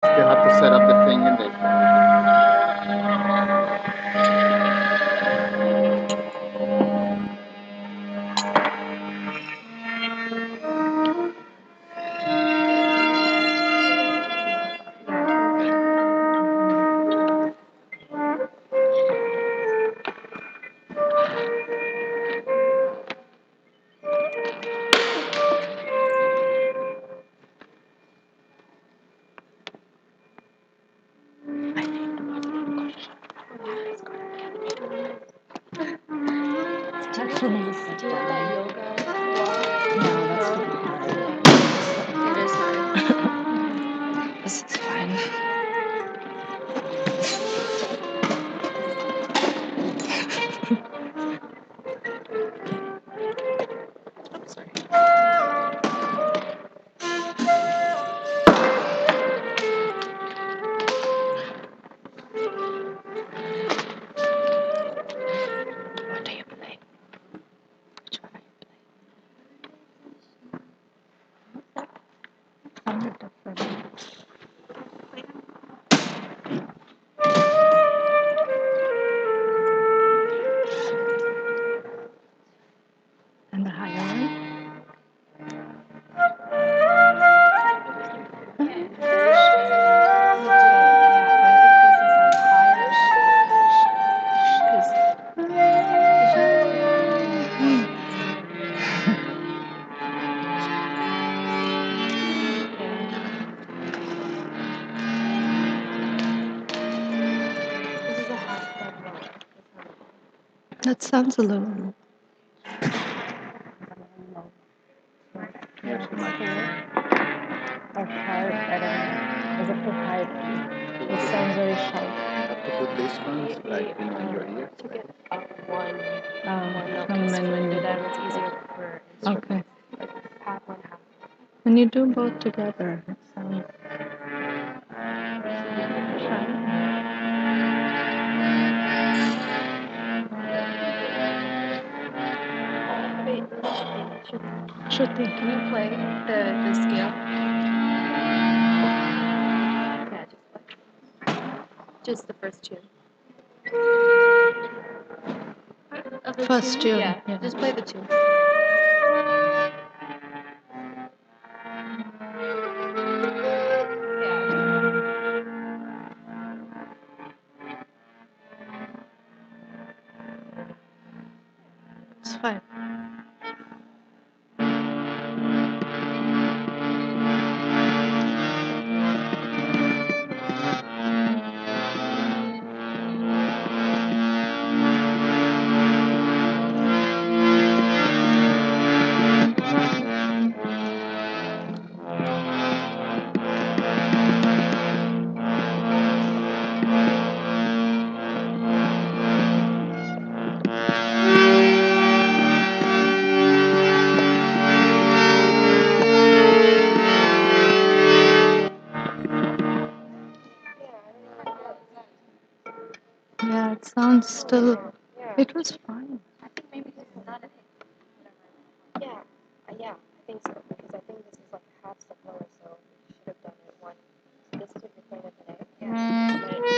Still have to set up the thing in there. Do you have that yoga walk? No, that's No? not hard. It is hard. This is fine. I'm sorry. What do you play? Which one are you playing? Sounded different. And the higher one? That sounds a little low. Yeah, too much. Or high, I don't know. Is it too high? It sounds very sharp. You have to put these ones like in your ear. To get up one note, From because when further you... down it's easier for instruments. Okay. Like half one, half. When you do both together, it sounds... Wait, Shruti. can you play the scale? Yeah, just the first tune. Of the First tune, Yeah, yeah. just play the tune. It's fine. Yeah, it sounds still... It was fine. I think maybe this is not a whatever. Yeah, I think so, because I think this is like half step lower, so we should have done it one. So this is what you're playing at today.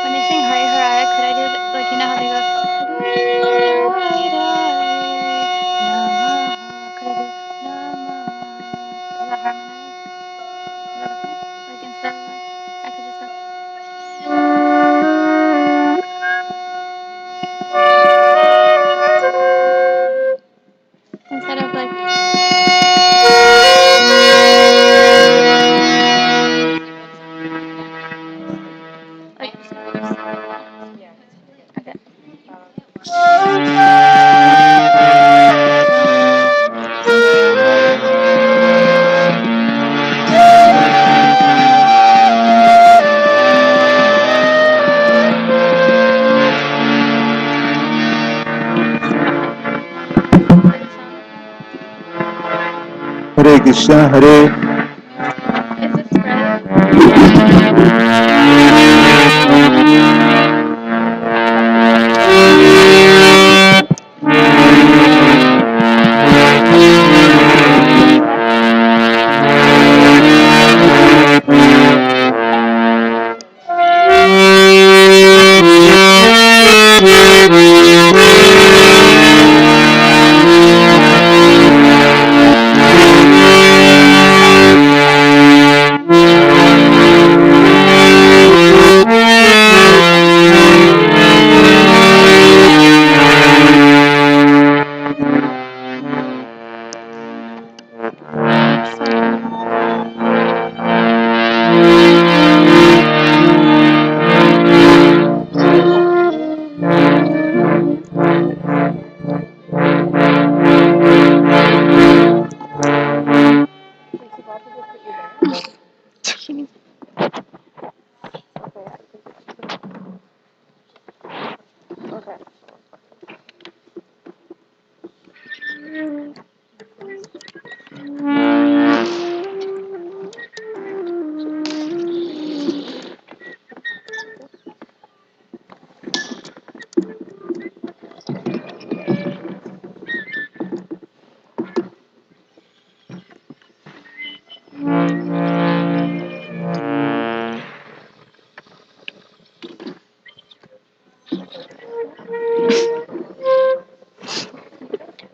When they sing Hari Haraya, could I do like you know how they go Hari Haraya, Namaha. Could I do Namaha? Is that harmonized? Krishna Hare Is it spread? Wait, so God will put you there? She needs Okay, okay.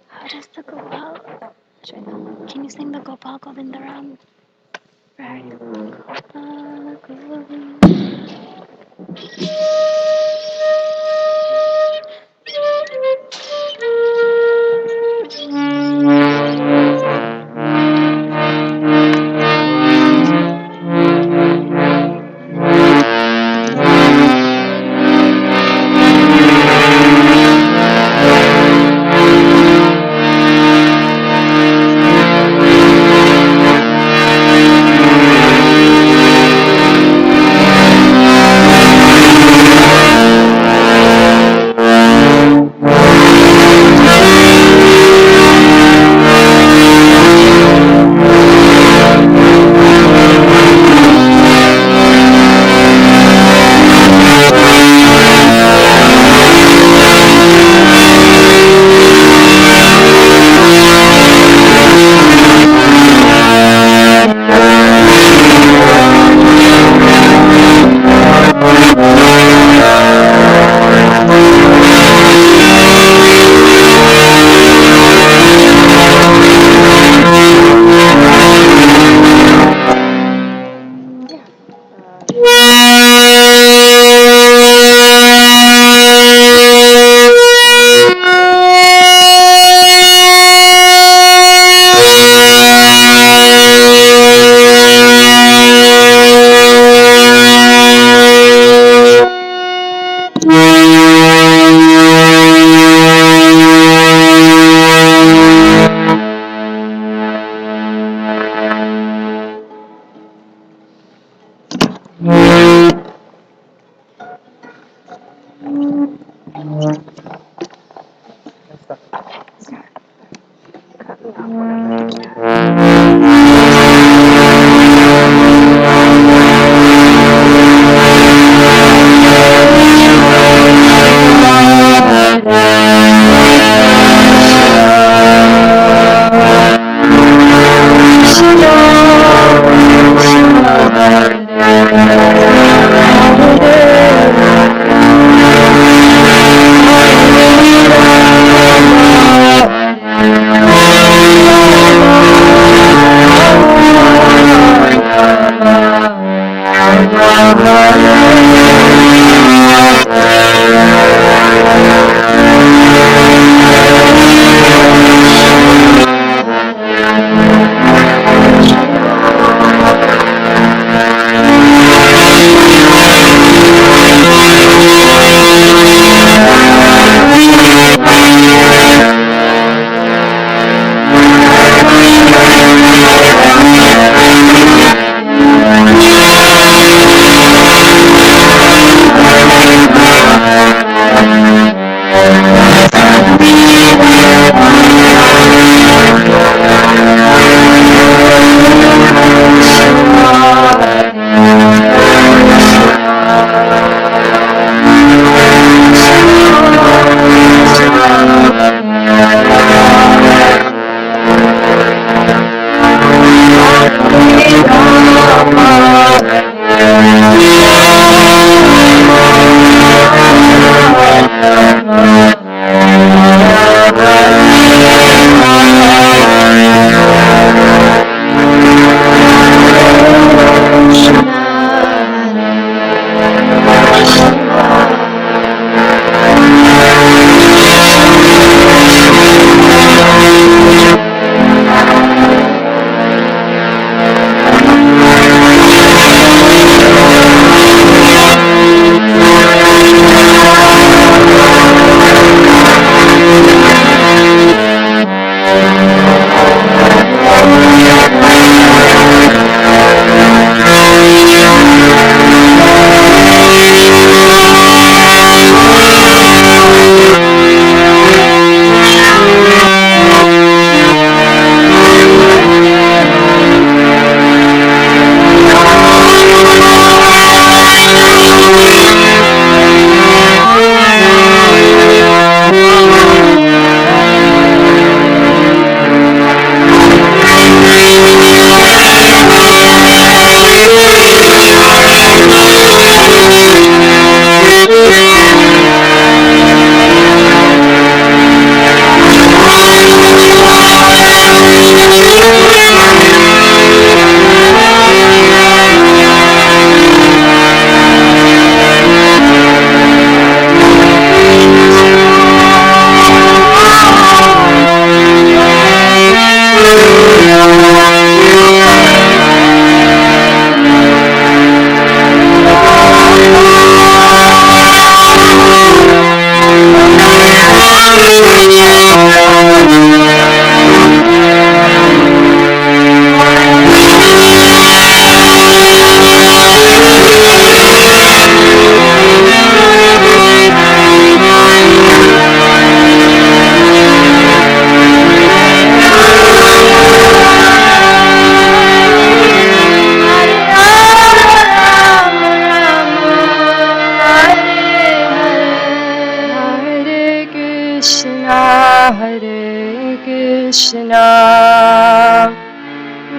How does the Gopal? Can you sing the Gopal Govindaram? Right. Gopal Govinda.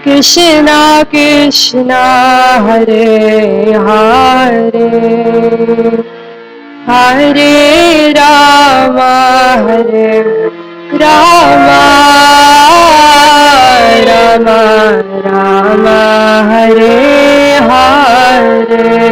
Krishna Krishna Hare Hare Hare Rama Hare Rama Rama Rama Hare Hare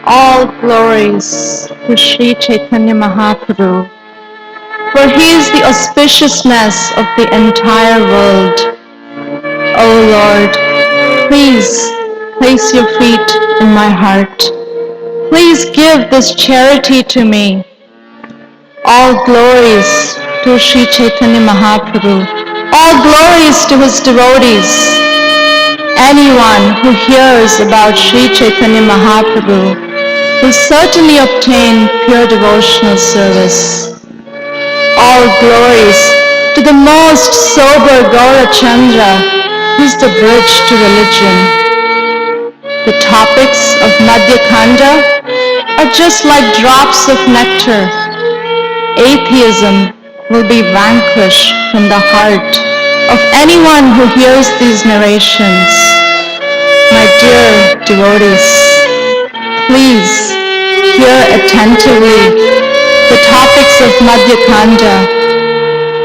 All glories to Sri Chaitanya Mahaprabhu, for he is the auspiciousness of the entire world. O Lord, please place your feet in my heart. Please give this charity to me. All glories to Sri Chaitanya Mahaprabhu. All glories to his devotees. Anyone who hears about Sri Chaitanya Mahaprabhu will certainly obtain pure devotional service. All glories to the most sober Gaurachandra, who is the bridge to religion. The topics of Madhya Khanda are just like drops of nectar. Atheism will be vanquished from the heart of anyone who hears these narrations. My dear devotees, please hear attentively the topics of Madhya Khanda,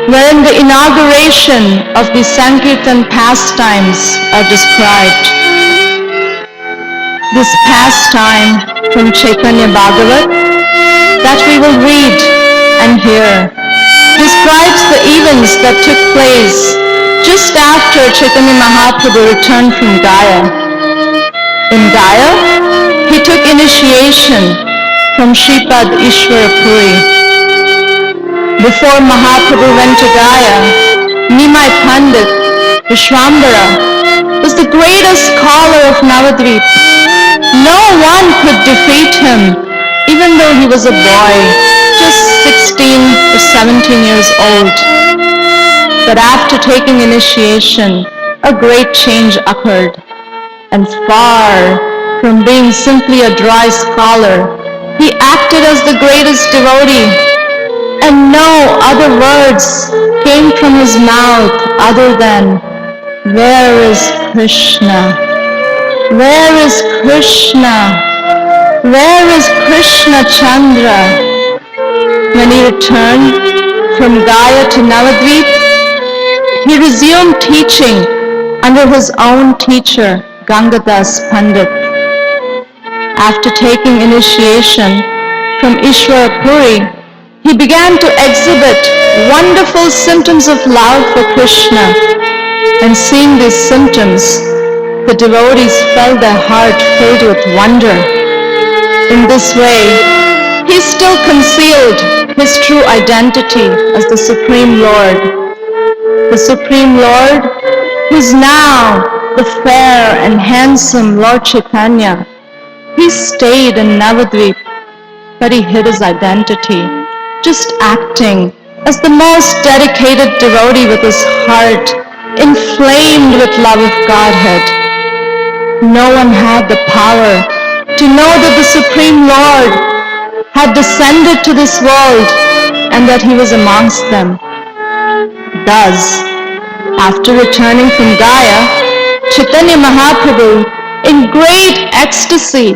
wherein the inauguration of the Sankirtan pastimes are described. This pastime from Chaitanya Bhagavat that we will read and hear describes the events that took place just after Chaitanya Mahaprabhu returned from Gaya. In Gaya, he took initiation from Shripad Ishwara Puri. Before Mahaprabhu went to Gaya, Nimai Pandit, Vishwambara, was the greatest scholar of Navadvip. No one could defeat him, even though still he was a boy, just 16 or 17 years old. But after taking initiation, a great change occurred. And far from being simply a dry scholar, he acted as the greatest devotee, and no other words came from his mouth other than, "Where is Krishna? Where is Krishna? Where is Krishna Chandra?" When he returned from Gaya to Navadvip, he resumed teaching under his own teacher, Gangadas Pandit. After taking initiation from Ishwarapuri, he began to exhibit wonderful symptoms of love for Krishna. And seeing these symptoms, the devotees felt their heart filled with wonder. In this way, he still concealed his true identity as the Supreme Lord. The Supreme Lord, who is now the fair and handsome Lord Chaitanya. He stayed in Navadvip, but he hid his identity, just acting as the most dedicated devotee with his heart inflamed with love of Godhead. No one had the power to know that the Supreme Lord had descended to this world and that he was amongst them. Thus, after returning from Gaya, Chaitanya Mahaprabhu, in great ecstasy,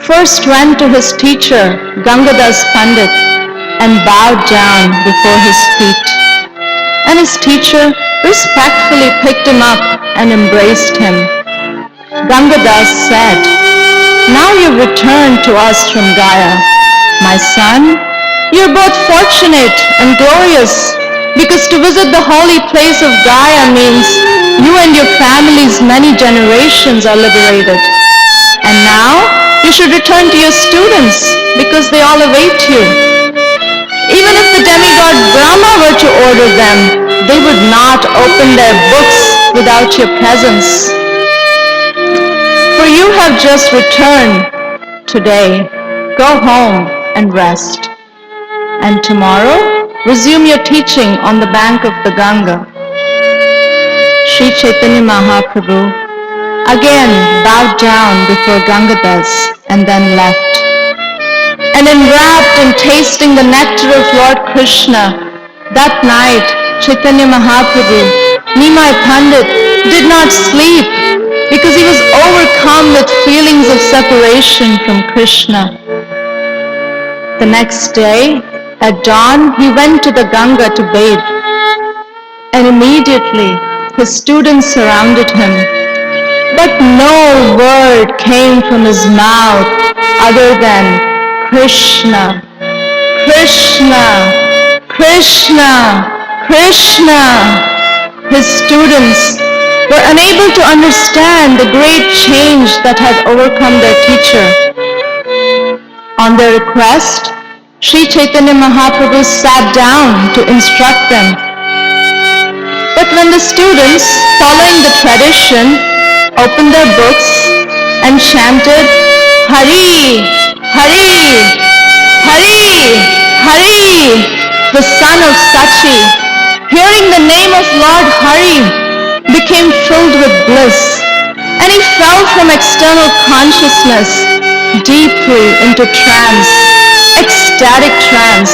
first went to his teacher, Gangadas Pandit, and bowed down before his feet. And his teacher respectfully picked him up and embraced him. Gangadas said, "Now you've returned to us from Gaya. My son, you're both fortunate and glorious, because to visit the holy place of Gaya means you and your family's many generations are liberated. And now you should return to your students, because they all await you. Even if the demigod Brahma were to order them, they would not open their books without your presence. For you have just returned today. Go home and rest. And tomorrow, resume your teaching on the bank of the Ganga." Sri Chaitanya Mahaprabhu again bowed down before Gangadas and then left. And enwrapped in tasting the nectar of Lord Krishna, that night Chaitanya Mahaprabhu, Nimai Pandit, did not sleep because he was overcome with feelings of separation from Krishna. The next day, at dawn, he went to the Ganga to bathe. And immediately his students surrounded him. But no word came from his mouth other than Krishna, Krishna, Krishna, Krishna. His students were unable to understand the great change that had overcome their teacher. On their request, Sri Chaitanya Mahaprabhu sat down to instruct them. But when the students, following the tradition, opened their books and chanted, "Hari, Hari, Hari, Hari," the son of Sachi, hearing the name of Lord Hari, became filled with bliss, and he fell from external consciousness deeply into trance, ecstatic trance,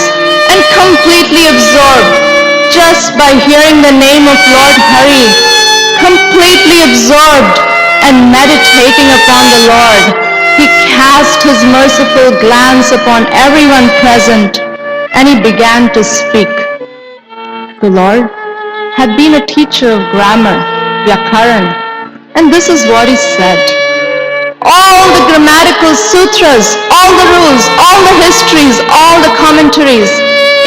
and completely absorbed just by hearing the name of Lord Hari, completely absorbed and meditating upon the Lord. He cast his merciful glance upon everyone present, and he began to speak. The Lord had been a teacher of grammar, Vyakaran, and this is what he said. All the grammatical sutras, all the rules, all the histories, all the commentaries,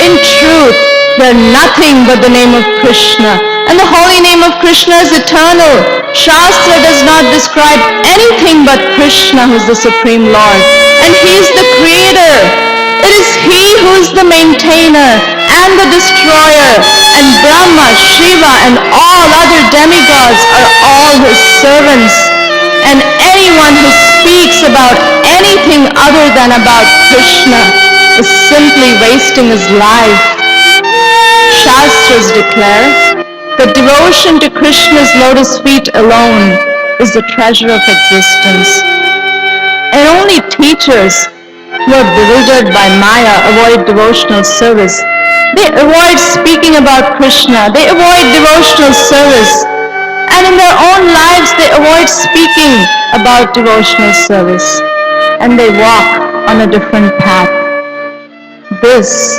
in truth, they're nothing but the name of Krishna. And the holy name of Krishna is eternal. Shastra does not describe anything but Krishna, who is the Supreme Lord. And he is the creator. It is he who is the maintainer and the destroyer. And Brahma, Shiva, and all other demigods are all his servants. And anyone who speaks about anything other than about Krishna is simply wasting his life. Shastras declare that devotion to Krishna's lotus feet alone is the treasure of existence. And only teachers who are bewildered by Maya avoid devotional service. They avoid speaking about Krishna. They avoid devotional service. And in their own lives, they avoid speaking about devotional service. And they walk on a different path. This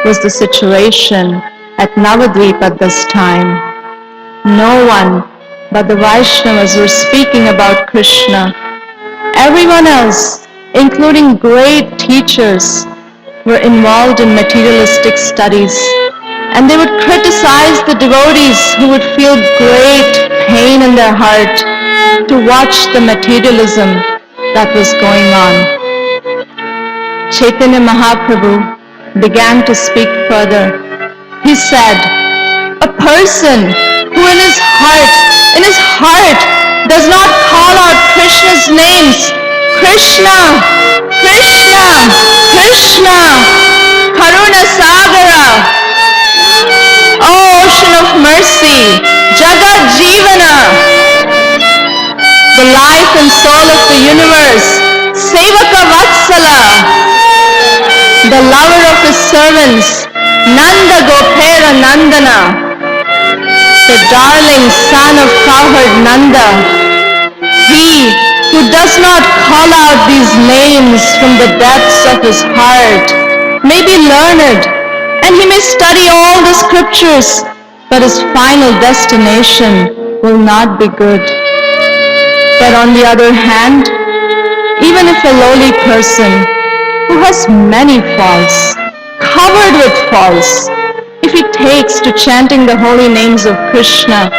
was the situation at Navadvip at this time. No one but the Vaishnavas were speaking about Krishna. Everyone else, including great teachers, were involved in materialistic studies, and they would criticize the devotees who would feel great pain in their heart to watch the materialism that was going on. Chaitanya Mahaprabhu began to speak further. He said, a person who in his heart does not call out Krishna's names, Krishna, Krishna, Krishna, Karuna Sagara, O ocean of mercy, Jagat Jivana, the life and soul of the universe, Sevaka Vatsala, the lover of his servants, Nanda Gopera Nandana, the darling son of cowherd Nanda, he who does not call out these names from the depths of his heart may be learned, and he may study all the scriptures, but his final destination will not be good. But on the other hand, even if a lowly person who has many faults, covered with faults, if he takes to chanting the holy names of Krishna,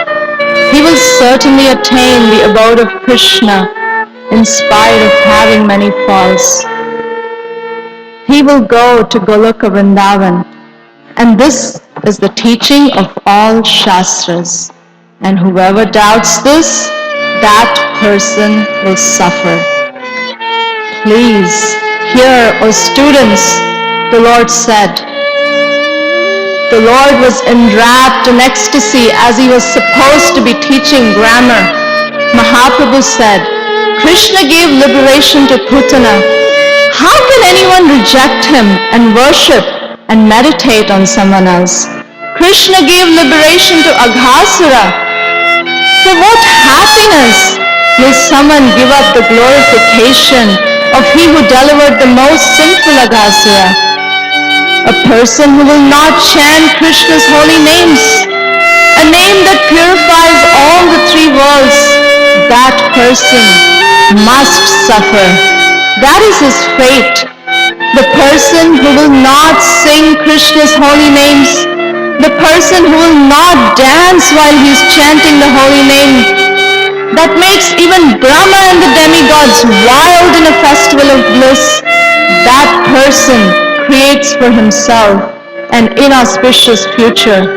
he will certainly attain the abode of Krishna in spite of having many faults. He will go to Goloka Vrindavan, and this is the teaching of all Shastras. And whoever doubts this, that person will suffer. Please hear, O students, the Lord said. The Lord was enwrapped in ecstasy as he was supposed to be teaching grammar. Mahaprabhu said, Krishna gave liberation to Putana. How can anyone reject him and worship and meditate on someone else? Krishna gave liberation to Aghasura. For what happiness will someone give up the glorification of he who delivered the most sinful Aghasura? A person who will not chant Krishna's holy names, a name that purifies all the three worlds, that person must suffer. That is his fate. The person who will not sing Krishna's holy names, the person who will not dance while he is chanting the holy name, that makes even Brahma and the demigods wild in a festival of bliss, that person creates for himself an inauspicious future.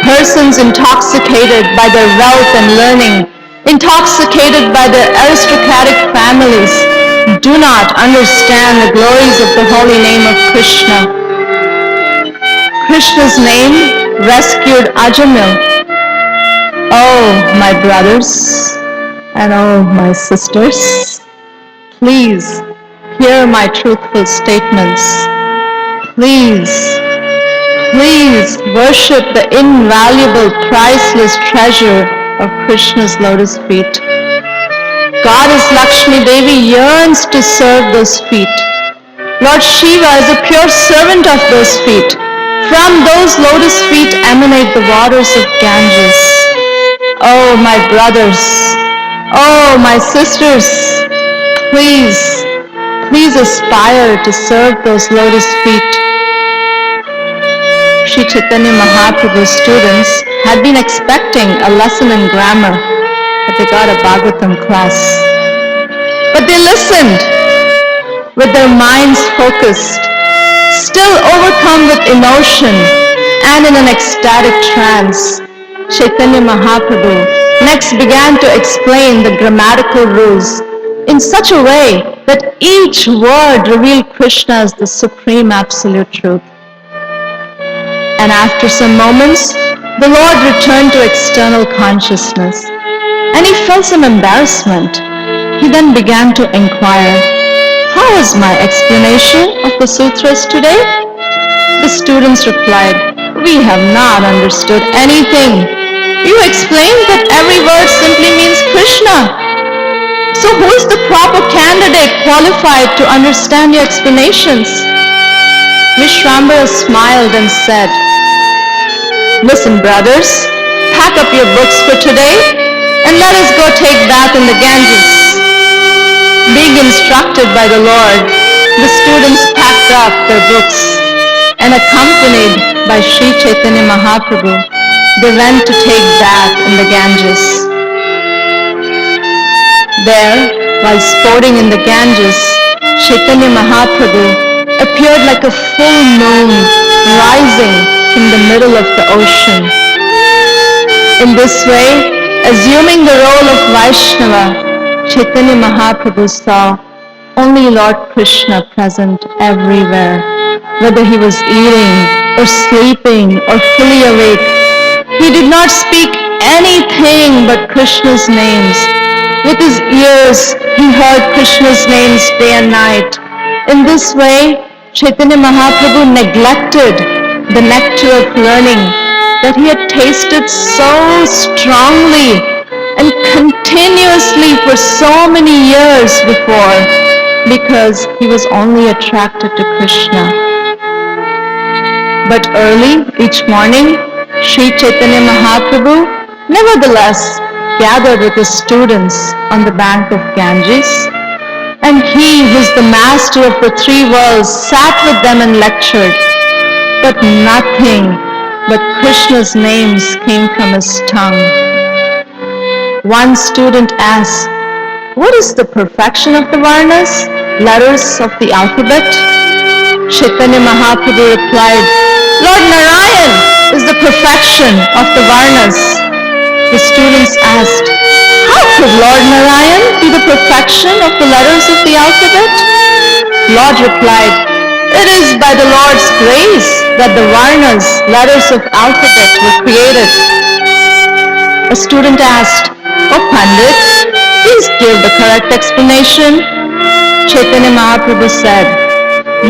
Persons intoxicated by their wealth and learning, intoxicated by their aristocratic families, do not understand the glories of the holy name of Krishna. Krishna's name rescued Ajamil. Oh, my brothers, and oh, my sisters, please hear my truthful statements. Please worship the invaluable, priceless treasure of Krishna's lotus feet. Goddess Lakshmi Devi yearns to serve those feet. Lord Shiva is a pure servant of those feet. From those lotus feet emanate the waters of Ganges. Oh, my brothers, oh, my sisters, please aspire to serve those lotus feet. Sri Chaitanya Mahaprabhu's students had been expecting a lesson in grammar, but they got a Bhagavatam class. But they listened with their minds focused, still overcome with emotion and in an ecstatic trance. Chaitanya Mahaprabhu next began to explain the grammatical rules in such a way that each word revealed Krishna as the supreme absolute truth. And after some moments, the Lord returned to external consciousness, and he felt some embarrassment. He then began to inquire, "How is my explanation of the sutras today?" The students replied, "We have not understood anything. You explained that every word simply means Krishna. So who is the proper candidate qualified to understand your explanations?" Vishwambara smiled and said, "Listen, brothers, pack up your books for today and let us go take bath in the Ganges." Being instructed by the Lord, the students packed up their books and accompanied by Sri Chaitanya Mahaprabhu, they went to take bath in the Ganges. There, while sporting in the Ganges, Chaitanya Mahaprabhu appeared like a full moon rising from the middle of the ocean. In this way, assuming the role of Vaishnava, Chaitanya Mahaprabhu saw only Lord Krishna present everywhere, whether he was eating or sleeping or fully awake. He did not speak anything but Krishna's names. With his ears, he heard Krishna's names day and night. In this way, Chaitanya Mahaprabhu neglected the nectar of learning that he had tasted so strongly and continuously for so many years before, because he was only attracted to Krishna. But early each morning, Sri Chaitanya Mahaprabhu nevertheless gathered with his students on the bank of Ganges, and he, who is the master of the three worlds, sat with them and lectured. But nothing but Krishna's names came from his tongue. One student asked, "What is the perfection of the Varnas, letters of the alphabet?" Chaitanya Mahaprabhu replied, "Lord Narayan is the perfection of the Varnas." The students asked, "How could Lord Narayan be the perfection of the letters of the alphabet?" Lord replied, "It is by the Lord's grace that the Varnas, letters of alphabet, were created." A student asked, "Oh Pandit, please give the correct explanation." Chaitanya Mahaprabhu said,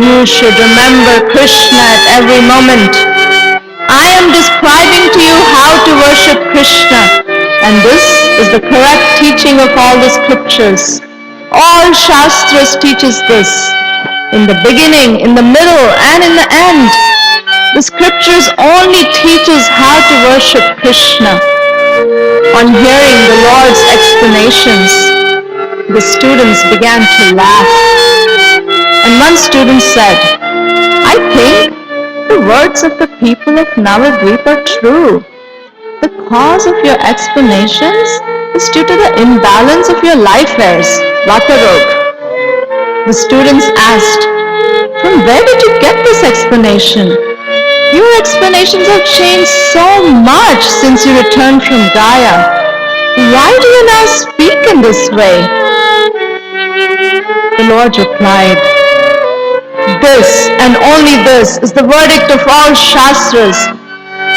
"You should remember Krishna at every moment. I am describing to you how to worship Krishna, and this is the correct teaching of all the scriptures. All Shastras teaches this. In the beginning, in the middle, and in the end, the scriptures only teach us how to worship Krishna." On hearing the Lord's explanations, the students began to laugh. And one student said, "I think the words of the people of Navadvip are true. The cause of your explanations is due to the imbalance of your life airs, Vatarog." The students asked, "From where did you get this explanation? Your explanations have changed so much since you returned from Gaya. Why do you now speak in this way?" The Lord replied, "This and only this is the verdict of all Shastras.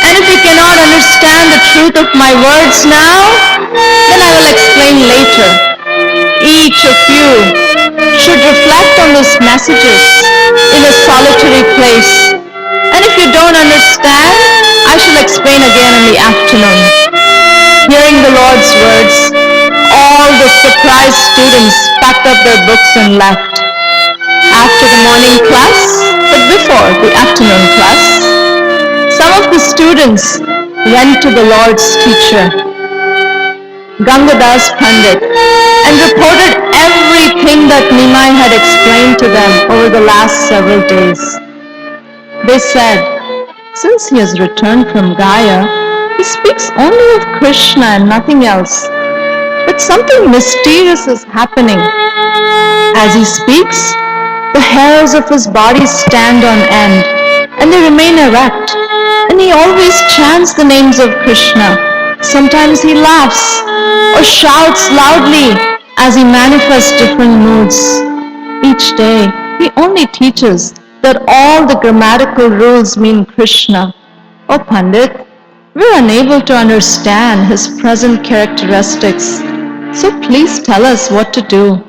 And if you cannot understand the truth of my words now, then I will explain later. Each of you should reflect on these messages in a solitary place. And if you don't understand, I shall explain again in the afternoon." Hearing the Lord's words, all the surprised students packed up their books and left. After the morning class, but before the afternoon class, some of the students went to the Lord's teacher, Gangadas Pandit, and reported everything that Nimai had explained to them over the last several days. They said, "Since he has returned from Gaya, he speaks only of Krishna and nothing else. But something mysterious is happening. As he speaks, the hairs of his body stand on end, and they remain erect. And he always chants the names of Krishna. Sometimes he laughs or shouts loudly, as he manifests different moods each day, he only teaches that all the grammatical rules mean Krishna. Oh Pandit, we're unable to understand his present characteristics, so please tell us what to do.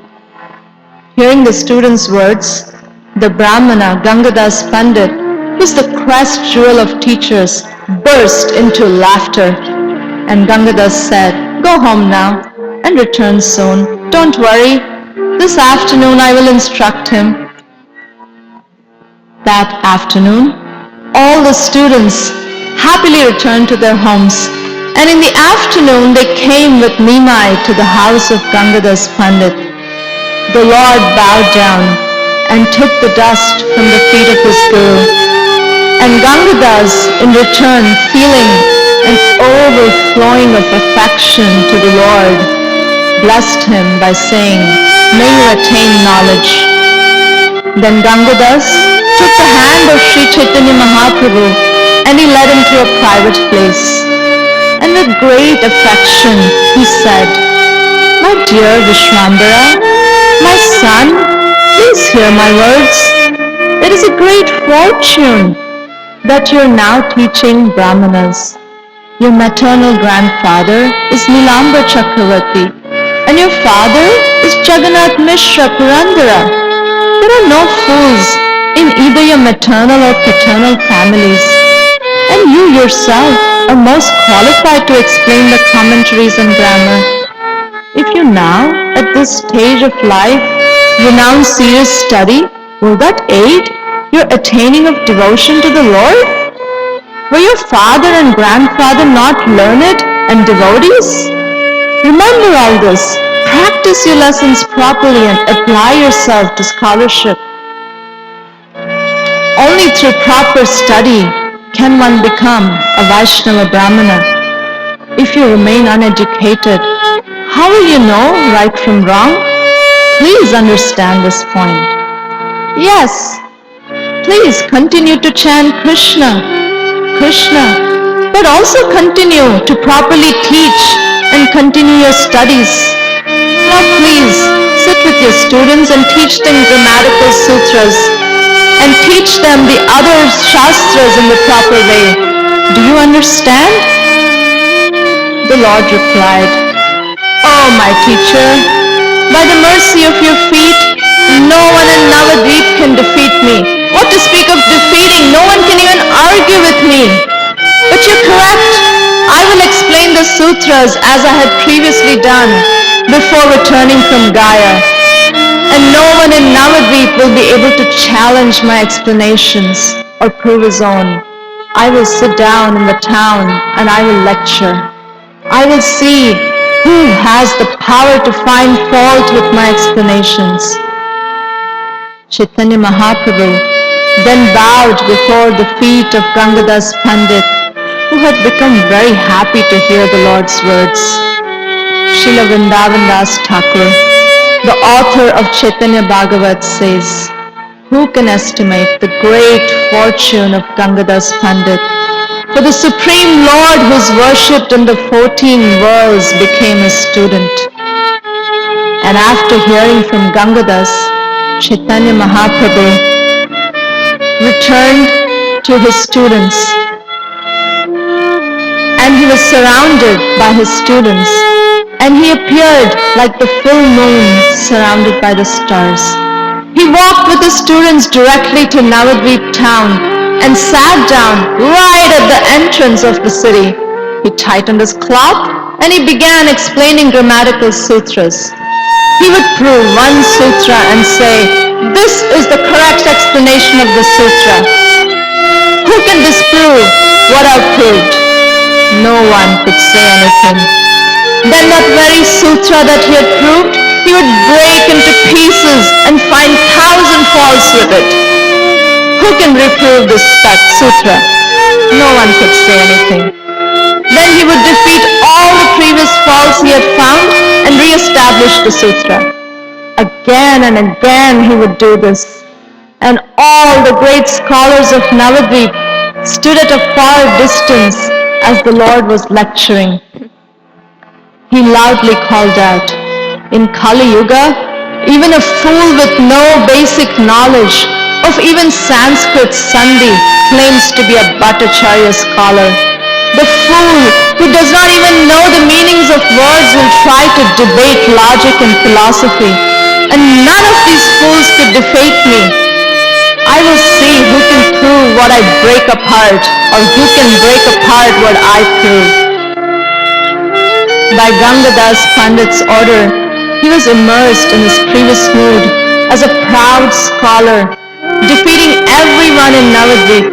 Hearing the student's words, the Brahmana Gangadas Pandit, who's the crest jewel of teachers, burst into laughter. And Gangadas said, "Go home now and return soon. Don't worry. This afternoon I will instruct him." That afternoon, all the students happily returned to their homes, and in the afternoon they came with Nimai to the house of Gangadas Pandit. The Lord bowed down and took the dust from the feet of his Guru. And Gangadas, in return, feeling an overflowing of affection to the Lord, blessed him by saying, "May you attain knowledge." Then Gangadas took the hand of Sri Chaitanya Mahaprabhu and he led him to a private place. And with great affection he said, "My dear Vishwambara, my son, please hear my words. It is a great fortune that you are now teaching Brahmanas. Your maternal grandfather is Nilamba Chakravarti and your father is Jagannath Mishra Purandara. There are no fools in either your maternal or paternal families, and you yourself are most qualified to explain the commentaries and grammar. If you now, at this stage of life, renounce serious study, will that aid your attaining of devotion to the Lord? Were your father and grandfather not learned and devotees? Remember all this. Practice your lessons properly and apply yourself to scholarship. Only through proper study can one become a Vaishnava Brahmana. If you remain uneducated, how will you know right from wrong? Please understand this point. Yes, please continue to chant Krishna, Krishna, but also continue to properly teach and continue your studies. Now please sit with your students and teach them grammatical sutras and teach them the other shastras in the proper way. Do you understand? The Lord replied, "Oh, my teacher, by the mercy of your feet, no one in Navadvip can defeat me. What to speak of defeating? No one can even argue with me. But you're correct. I will explain the sutras as I had previously done before returning from Gaya. And no one in Navadvip will be able to challenge my explanations or prove his own. I will sit down in the town and I will lecture. I will see who has the power to find fault with my explanations." Chaitanya Mahaprabhu then bowed before the feet of Gangadas Pandit, who had become very happy to hear the Lord's words. Srila Vrindavan Das Thakur, the author of Chaitanya Bhagavat, says, "Who can estimate the great fortune of Gangadas Pandit? For the Supreme Lord who is worshipped in the 14 worlds became his student." And after hearing from Gangadas, Chaitanya Mahaprabhu returned to his students, and he was surrounded by his students, and he appeared like the full moon surrounded by the stars. He walked with the students directly to Navadvip town and sat down right at the entrance of the city. He tightened his cloth and he began explaining grammatical sutras. He would prove one sutra and say, "This is the correct explanation of the sutra. Who can disprove what I've proved?" No one could say anything. Then that very sutra that he had proved, he would break into pieces and find 1,000 faults with it. Who can reprove this sutra? No one could say anything. Then he would defeat all the previous faults he had found and re-establish the sutra. Again and again he would do this. And all the great scholars of Navadvip stood at a far distance as the Lord was lecturing. He loudly called out, In Kali Yuga, even a fool with no basic knowledge of even Sanskrit Sandhi claims to be a Bhattacharya scholar. The fool who does not even know the meanings of words will try to debate logic and philosophy, and none of these fools could defeat me. I will see who can prove what I break apart, or who can break apart what I prove. By Gangadas Pandit's order, he was immersed in his previous mood as a proud scholar, defeating everyone in Navadvip.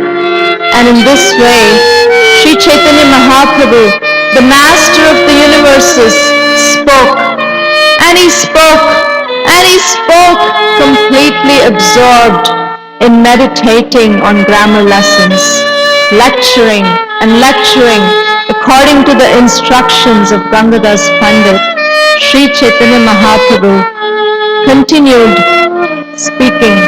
And in this way, Sri Chaitanya Mahaprabhu, the master of the universes, spoke. And he spoke, and he spoke, completely absorbed in meditating on grammar lessons, lecturing and lecturing according to the instructions of Gangadas Pandit. Sri Chaitanya Mahaprabhu continued speaking.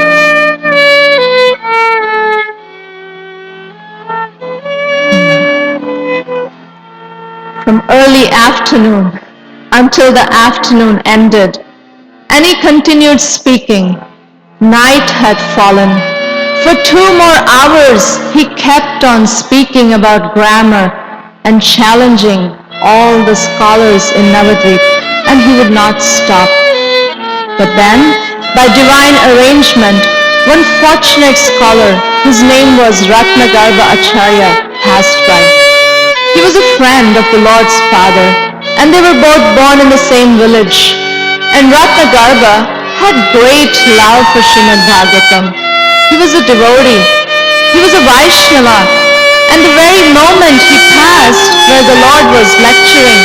From early afternoon until the afternoon ended, and he continued speaking. Night had fallen. For 2 more hours he kept on speaking about grammar and challenging all the scholars in Navadvip, and he would not stop. But then, by divine arrangement, one fortunate scholar, whose name was Ratnagarbha Acharya, passed by. He was a friend of the Lord's father, and they were both born in the same village. And Ratnagarbha had great love for Srimad Bhagavatam. He was a devotee. He was a Vaishnava. And the very moment he passed where the Lord was lecturing,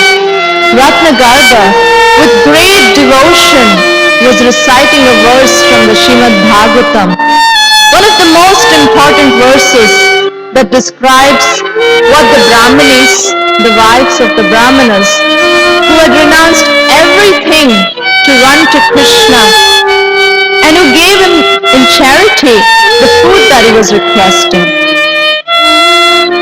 Ratnagarbha, with great devotion, was reciting a verse from the Srimad Bhagavatam, one of the most important verses that describes what the Brahmanis, the wives of the Brahmanas, who had renounced everything to run to Krishna, and who gave him in charity the food that he was requesting.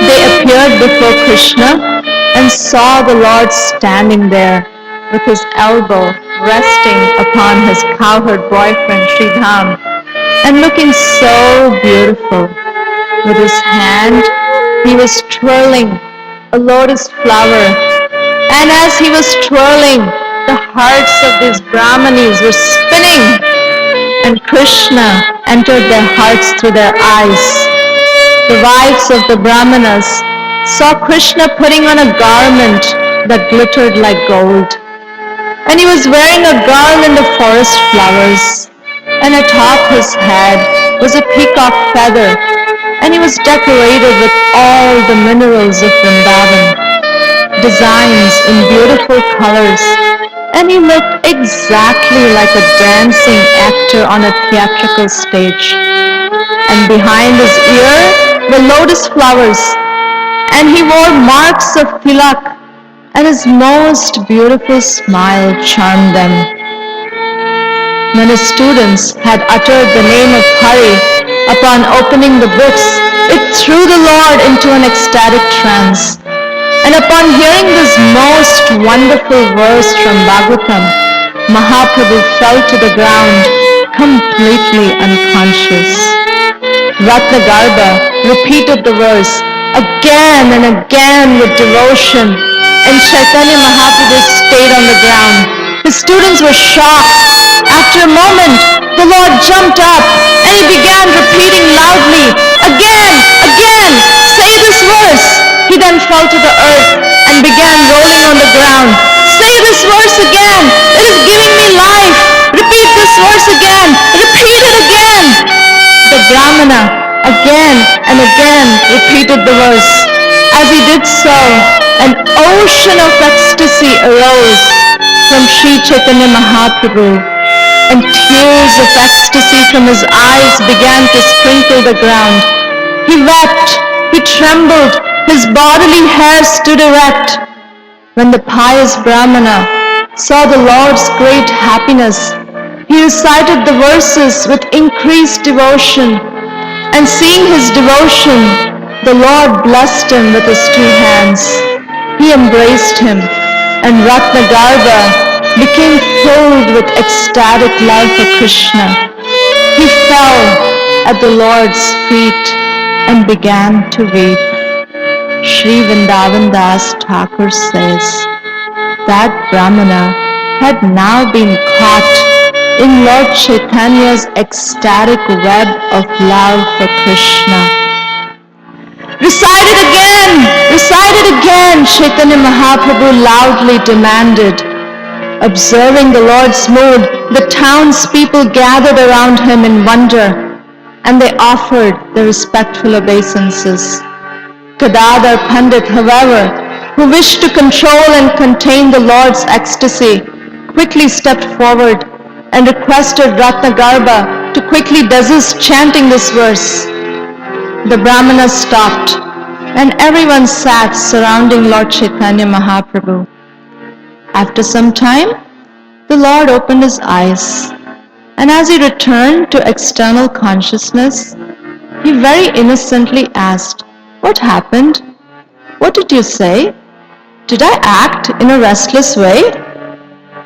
They appeared before Krishna and saw the Lord standing there with his elbow resting upon his cowherd boyfriend Sridham, and looking so beautiful. With his hand, he was twirling a lotus flower, and as he was twirling, the hearts of these Brahmanis were spinning, and Krishna entered their hearts through their eyes. The wives of the Brahmanas saw Krishna putting on a garment that glittered like gold, and he was wearing a garland of forest flowers, and atop his head was a peacock feather, and he was decorated with all the minerals of Vrindavan, designs in beautiful colors, and he looked exactly like a dancing actor on a theatrical stage. And behind his ear were lotus flowers, and he wore marks of tilak, and his most beautiful smile charmed them. When his students had uttered the name of Hari upon opening the books, it threw the Lord into an ecstatic trance. And upon hearing this most wonderful verse from Bhagavatam, Mahaprabhu fell to the ground, completely unconscious. Ratnagarbha repeated the verse again and again with devotion, and Chaitanya Mahaprabhu stayed on the ground. His students were shocked. After a moment, the Lord jumped up and he began repeating loudly, again, again, say this verse. He then fell to the earth and began rolling on the ground. Say this verse again. It is giving me life. Repeat this verse again. Repeat it again. The Brahmana again and again repeated the verse. As he did so, an ocean of ecstasy arose from Sri Chaitanya Mahaprabhu, and tears of ecstasy from his eyes began to sprinkle the ground. He wept, he trembled, his bodily hair stood erect. When the pious Brahmana saw the Lord's great happiness, he recited the verses with increased devotion, and seeing his devotion, the Lord blessed him with his 2 hands. He embraced him, and Ratnagarbha became filled with ecstatic love for Krishna. He fell at the Lord's feet and began to weep. Sri Vrindavan Das Thakur says that Brahmana had now been caught in Lord Chaitanya's ecstatic web of love for Krishna. Recite it again, Chaitanya Mahaprabhu loudly demanded. Observing the Lord's mood, the townspeople gathered around him in wonder, and they offered their respectful obeisances. Gadadhar Pandit, however, who wished to control and contain the Lord's ecstasy, quickly stepped forward and requested Ratnagarbha to quickly desist chanting this verse. The Brahmana stopped, and everyone sat surrounding Lord Chaitanya Mahaprabhu. After some time, the Lord opened his eyes, and as he returned to external consciousness, he very innocently asked, "What happened? What did you say? Did I act in a restless way?"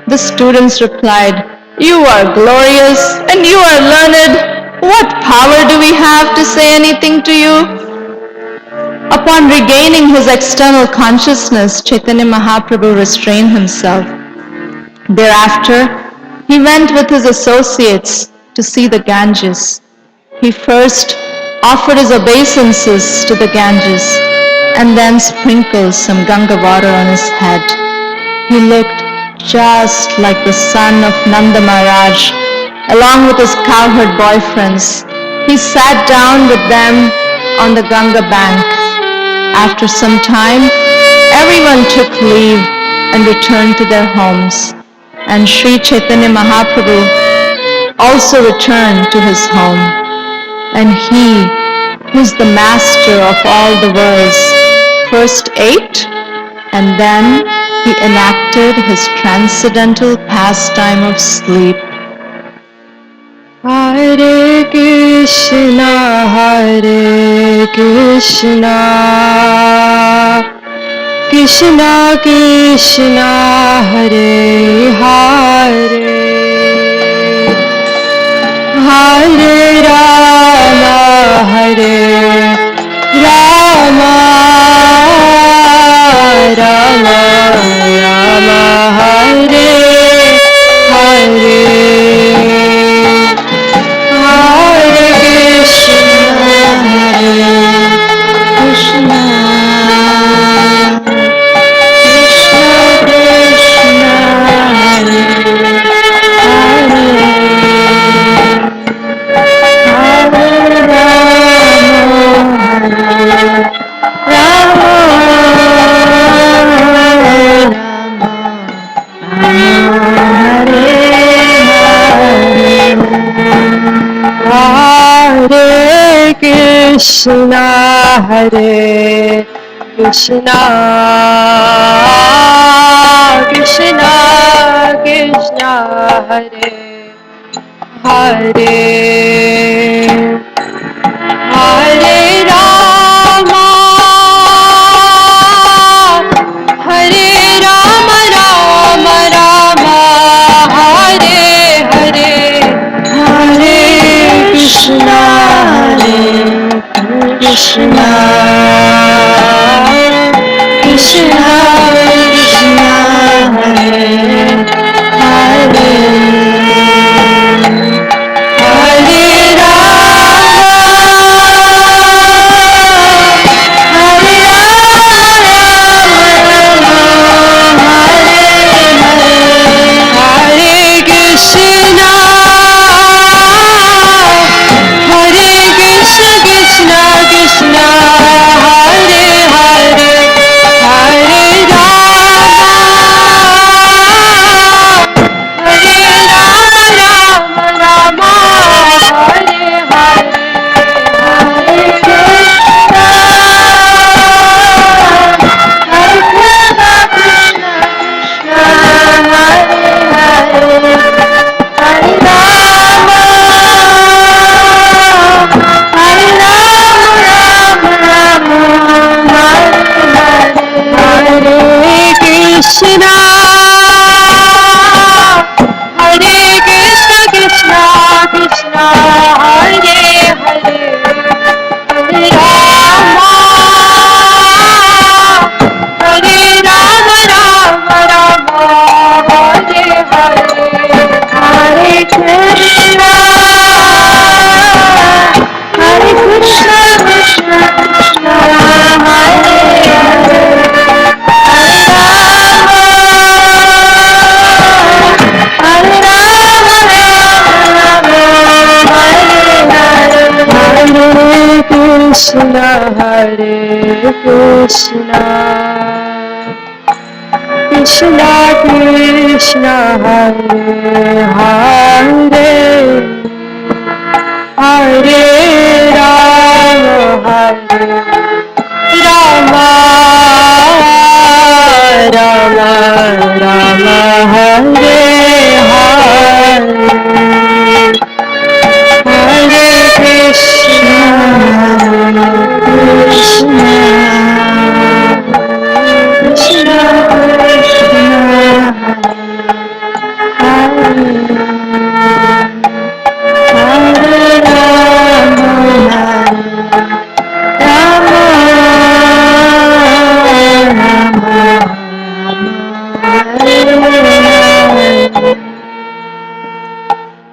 The students replied, "You are glorious and you are learned. What power do we have to say anything to you?" Upon regaining his external consciousness, Chaitanya Mahaprabhu restrained himself. Thereafter, he went with his associates to see the Ganges. He first offered his obeisances to the Ganges and then sprinkled some Ganga water on his head. He looked just like the son of Nanda Maharaj, along with his cowherd boyfriends. He sat down with them on the Ganga bank. After some time, everyone took leave and returned to their homes, and Sri Chaitanya Mahaprabhu also returned to his home. And he, who is the master of all the worlds, first ate and then he enacted his transcendental pastime of sleep. Hare Krishna, Krishna Krishna, Hare Hare, Hare Rama, Rama Rama, Hare Hare, Hare Krishna, Krishna Krishna, Hare Krishna, Krishna Krishna, Hare Hare, Hare Rama, Hare Rama, Rama Rama, Hare Hare, Hare Krishna, Krishna Krishna Krishna, Hare Hare, Hare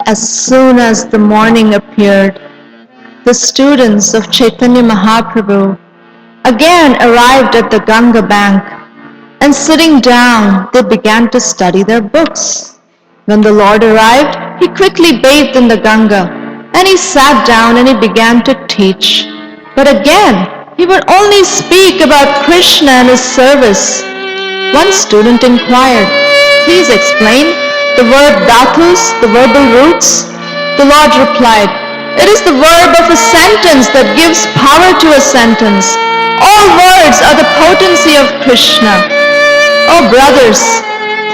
As soon as the morning appeared, the students of Chaitanya Mahaprabhu again arrived at the Ganga bank, and sitting down, they began to study their books. When the Lord arrived, he quickly bathed in the Ganga, and he sat down and he began to teach. But again, he would only speak about Krishna and his service. One student inquired, "Please explain the verb dhatus, the verbal roots?" The Lord replied, "It is the verb of a sentence that gives power to a sentence. All words are the potency of Krishna." Oh brothers,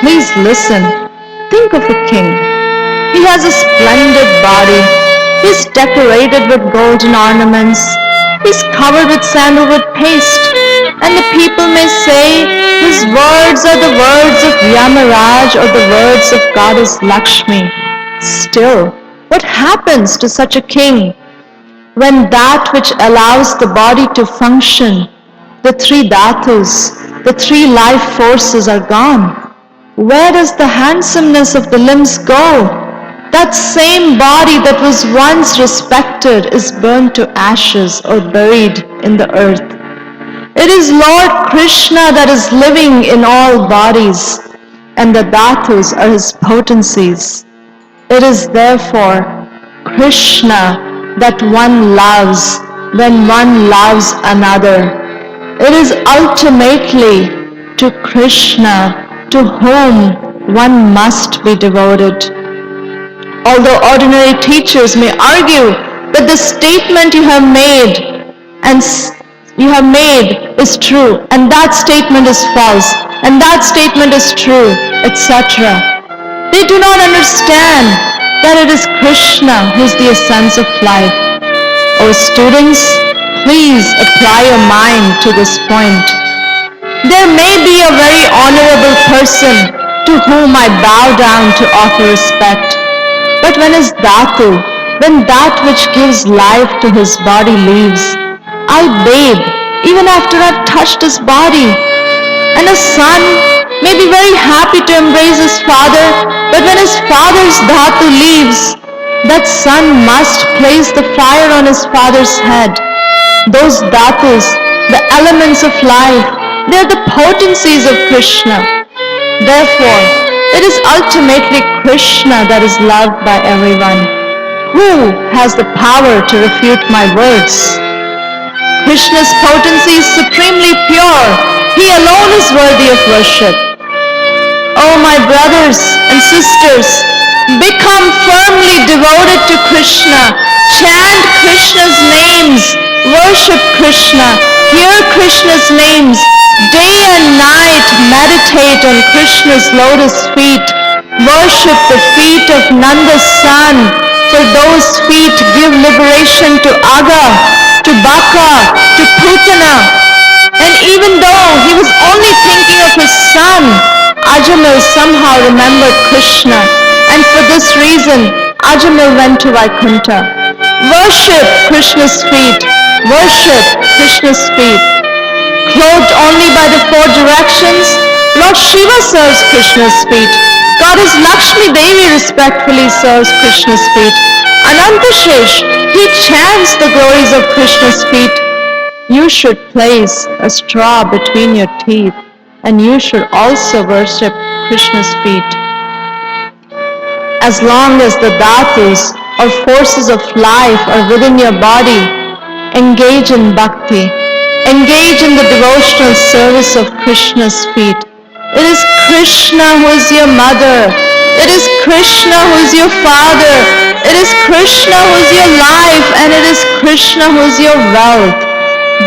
please listen. Think of a king. He has a splendid body. He's decorated with golden ornaments. He's covered with sandalwood paste. And the people may say, his words are the words of Yamaraj or the words of Goddess Lakshmi. Still, what happens to such a king when that which allows the body to function, the three dhatus, the three life forces are gone? Where does the handsomeness of the limbs go? That same body that was once respected is burned to ashes or buried in the earth. It is Lord Krishna that is living in all bodies, and the dhatus are his potencies. It is therefore Krishna that one loves when one loves another. It is ultimately to Krishna to whom one must be devoted. Although ordinary teachers may argue that the statement you have made is true, and that statement is false, and that statement is true, etc. They do not understand that it is Krishna who is the essence of life. O students, please apply your mind to this point. There may be a very honorable person to whom I bow down to offer respect. But when his dhatu, when that which gives life to his body leaves, I bathe even after I've touched his body. And a son may be very happy to embrace his father, but when his father's dhatu leaves, that son must place the fire on his father's head. Those dhatus, the elements of life, they are the potencies of Krishna. Therefore, it is ultimately Krishna that is loved by everyone. Who has the power to refute my words? Krishna's potency is supremely pure. He alone is worthy of worship. Oh my brothers and sisters, become firmly devoted to Krishna. Chant Krishna's names. Worship Krishna. Hear Krishna's names. Day and night meditate on Krishna's lotus feet. Worship the feet of Nanda's son, for those feet give liberation to Aga, to Baka, to Putana. And even though he was only thinking of his son, Ajamil somehow remembered Krishna, and for this reason Ajamil went to Vaikuntha. Worship Krishna's feet. Worship Krishna's feet. Clothed only by the four directions, Lord Shiva serves Krishna's feet. Goddess Lakshmi Devi respectfully serves Krishna's feet. Anantashesh, he chants the glories of Krishna's feet. You should place a straw between your teeth, and you should also worship Krishna's feet. As long as the dhatus or forces of life are within your body, engage in bhakti, engage in the devotional service of Krishna's feet. It is Krishna who is your mother. It is Krishna who is your father. It is Krishna who is your life, and it is Krishna who is your wealth.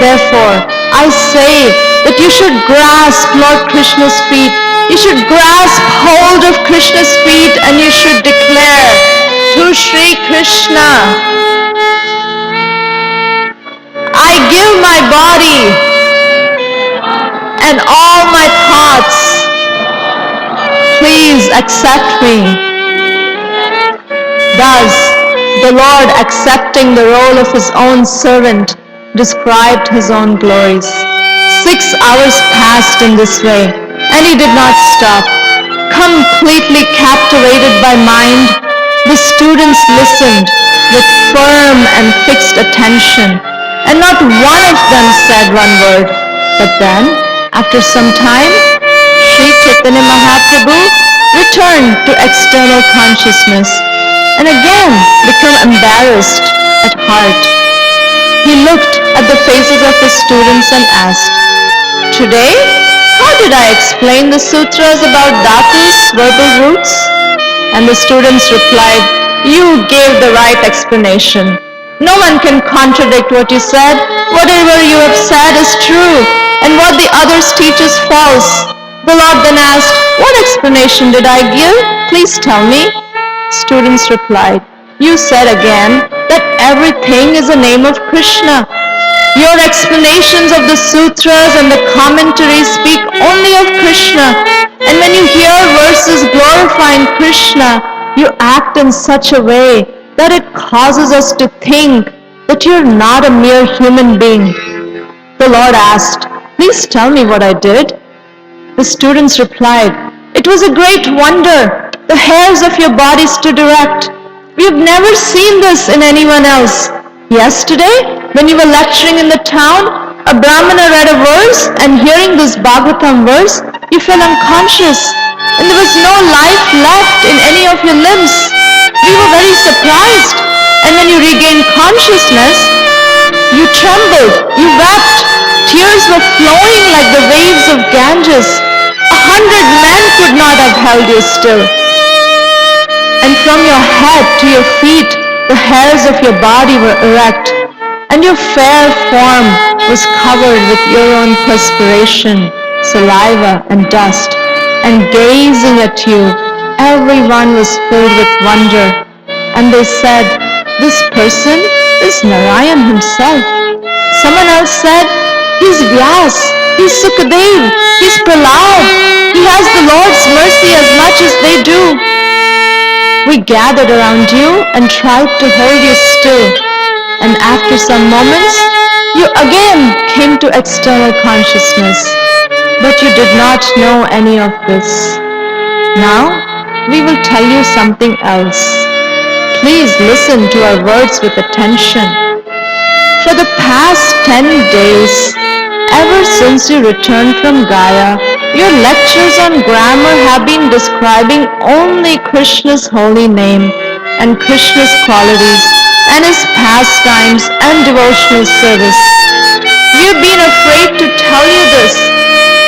Therefore, I say that you should grasp Lord Krishna's feet. You should grasp hold of Krishna's feet, and you should declare to Shri Krishna, I give my body and all my thoughts. Please accept me. Thus, the Lord, accepting the role of his own servant, described his own glories. 6 hours passed in this way, and he did not stop. Completely captivated by mind, the students listened with firm and fixed attention, and not one of them said one word. But then, after some time, Sri Chaitanya Mahaprabhu returned to external consciousness and again became embarrassed at heart. He looked at the faces of his students and asked, "Today, how did I explain the sutras about dhatus, verbal roots?" And the students replied, "You gave the right explanation. No one can contradict what you said. Whatever you have said is true, and what the others teach is false." The Lord then asked, "What explanation did I give? Please tell me." Students replied, "You said again that everything is a name of Krishna. Your explanations of the sutras and the commentaries speak only of Krishna, and when you hear verses glorifying Krishna, you act in such a way that it causes us to think that you're not a mere human being." The Lord asked, "Please tell me what I did." The students replied, "It was a great wonder. The hairs of your body stood erect. We have never seen this in anyone else. Yesterday, when you were lecturing in the town, a Brahmana read a verse, and hearing this Bhagavatam verse, you fell unconscious, and there was no life left in any of your limbs. We were very surprised, and when you regained consciousness, you trembled, you wept, tears were flowing like the waves of Ganges. 100 men could not have held you still. And from your head to your feet, the hairs of your body were erect, and your fair form was covered with your own perspiration, saliva, and dust. And gazing at you, everyone was filled with wonder. And they said, 'This person is Narayan himself.' Someone else said, 'He's Vyas, he's Sukadev, he's Prahlad. He has the Lord's mercy as much as they do.' We gathered around you and tried to hold you still, and after some moments, you again came to external consciousness, but you did not know any of this. Now, we will tell you something else. Please listen to our words with attention. For the past 10 days, ever since you returned from Gaya, your lectures on grammar have been describing only Krishna's holy name and Krishna's qualities and his pastimes and devotional service. We have been afraid to tell you this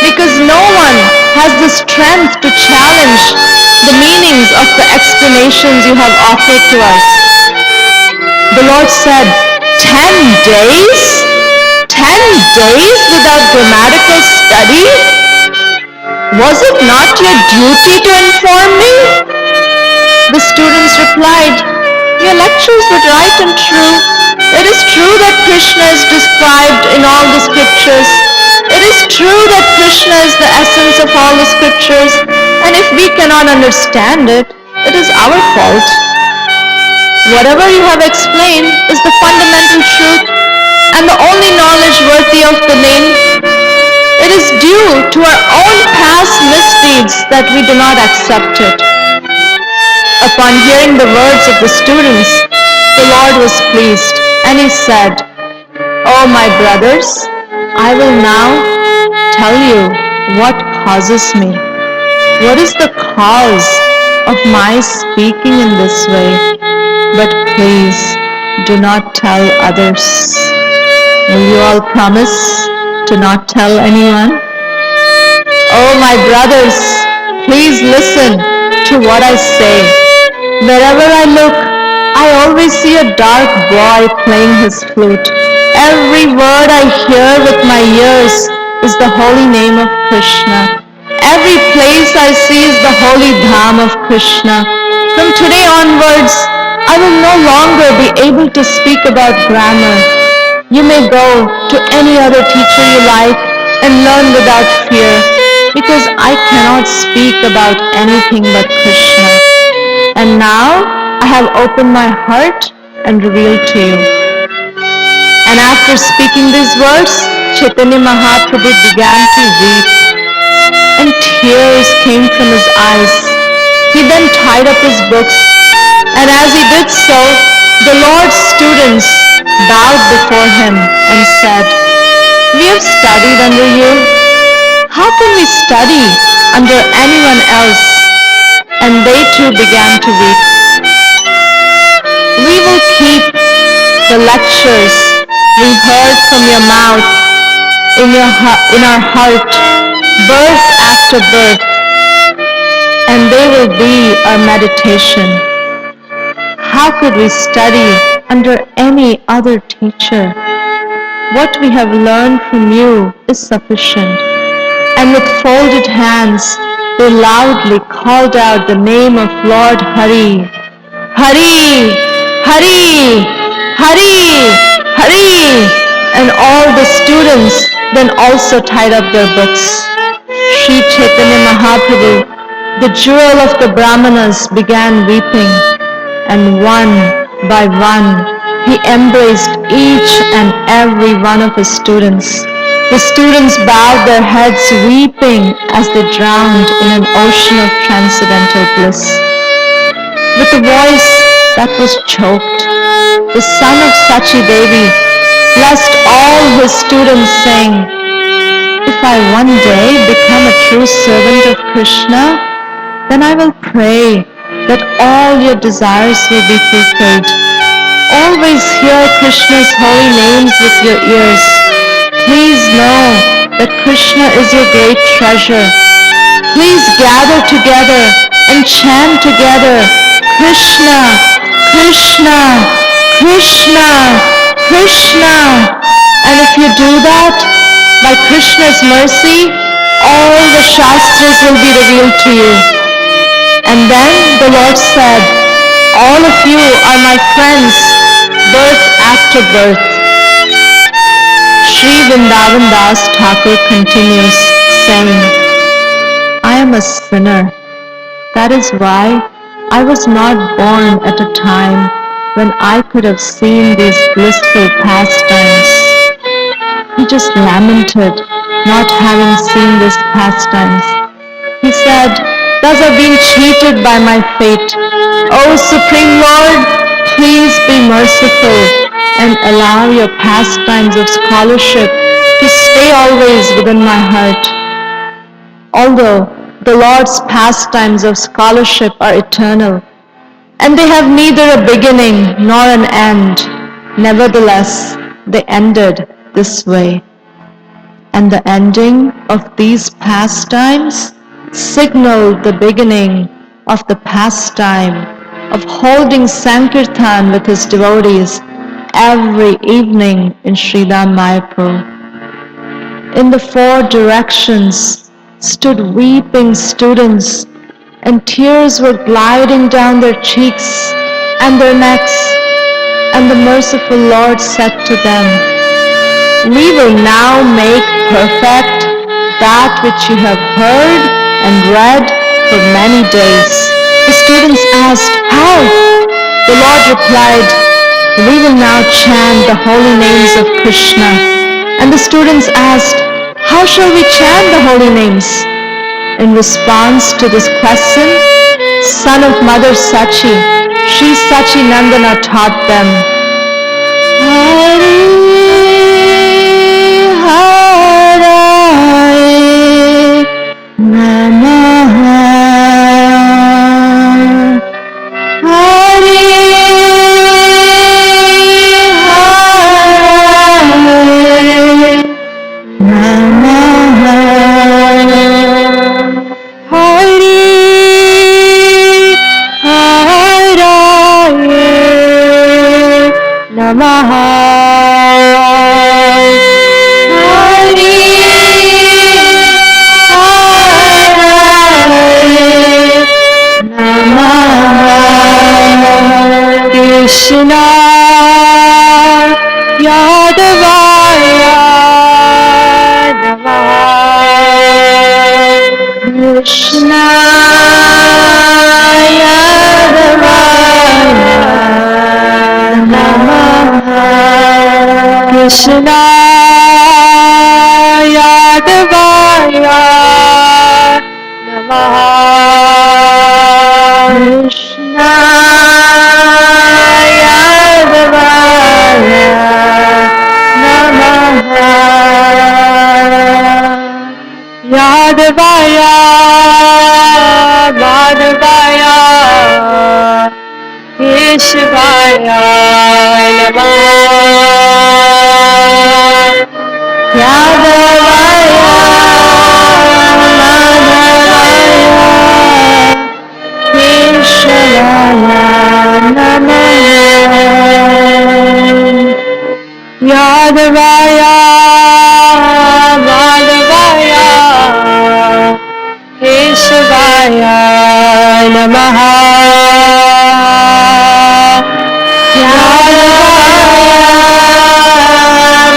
because no one has the strength to challenge the meanings of the explanations you have offered to us." The Lord said, 10 days? 10 days without grammatical study? Was it not your duty to inform me? The students replied, "Your lectures were right and true. It is true that Krishna is described in all the scriptures. It is true that Krishna is the essence of all the scriptures, and if we cannot understand it, it is our fault. Whatever you have explained is the fundamental truth and the only knowledge worthy of the name. It is due to our own past misdeeds that we do not accept it." Upon hearing the words of the students, the Lord was pleased, and he said, "Oh my brothers, I will now tell you what causes me. What is the cause of my speaking in this way? But please do not tell others." Will you all promise to not tell anyone? Oh, my brothers, please listen to what I say. Wherever I look, I always see a dark boy playing his flute. Every word I hear with my ears is the holy name of Krishna. Every place I see is the holy dham of Krishna. From today onwards, I will no longer be able to speak about grammar. You may go to any other teacher you like and learn without fear, because I cannot speak about anything but Krishna. And now I have opened my heart and revealed to you. And after speaking these words, Chaitanya Mahaprabhu began to weep, and tears came from his eyes. He then tied up his books, and as he did so, the Lord's students bowed before him and said, "We have studied under you. How can we study under anyone else?" And they too began to weep. We will keep the lectures we heard from your mouth in our heart, birth after birth, and they will be our meditation. How could we study under any other teacher? What we have learned from you is sufficient. And with folded hands, they loudly called out the name of Lord Hari. Hari! Hari! Hari! Hari! And all the students then also tied up their books. Sri Chaitanya Mahaprabhu, the jewel of the Brahmanas, began weeping, and one by one he embraced each and every one of his students. The students bowed their heads weeping as they drowned in an ocean of transcendental bliss. With a voice that was choked, the son of Sachi Devi blessed all his students, saying, "If I one day become a true servant of Krishna, then I will pray that all your desires will be fulfilled. Always hear Krishna's holy names with your ears. Please know that Krishna is your great treasure. Please gather together and chant together, Krishna, Krishna, Krishna, Krishna. And if you do that, by Krishna's mercy, all the Shastras will be revealed to you." And then the Lord said, "All of you are my friends, birth after birth." Sri Vrindavan Das Thakur continues, saying, "I am a sinner. That is why I was not born at a time when I could have seen these blissful pastimes." He just lamented not having seen these pastimes. He said, "Thus I've been cheated by my fate. O Supreme Lord, please be merciful and allow your pastimes of scholarship to stay always within my heart." Although the Lord's pastimes of scholarship are eternal, and they have neither a beginning nor an end, nevertheless, they ended this way. And the ending of these pastimes signaled the beginning of the pastime of holding Sankirtan with his devotees every evening in Sridham Mayapur. In the four directions stood weeping students, and tears were gliding down their cheeks and their necks, and the merciful Lord said to them, "We will now make perfect that which you have heard and read for many days." The students asked, "How?" The Lord replied, "We will now chant the holy names of Krishna." And the students asked, "How shall we chant the holy names?" In response to this question, son of Mother Sachi, Sri Sachi Nandana taught them, "Hari Hare Namaha, Hari Hare Krishna Yadavaya Namaha Krishna Yadavaya Namaha Yadavaya Madhavaya Keshvaya Namaha Yadavaya Madhavaya Keshvaya Namaha Yadavaya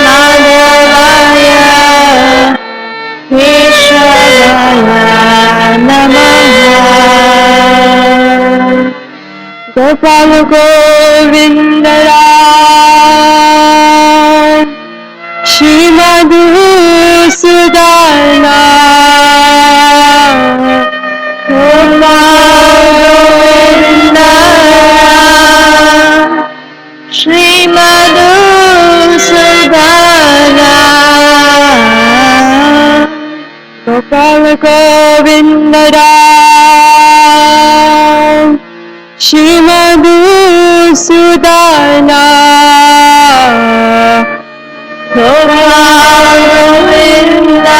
Madhavaya Keshvaya Namaha Gopal Govinda Ram Shri Madhusudana Gopal Govinda Ram Shri Madhusudana Gopal Govinda Ram Shri Madhusudana Gopal Govinda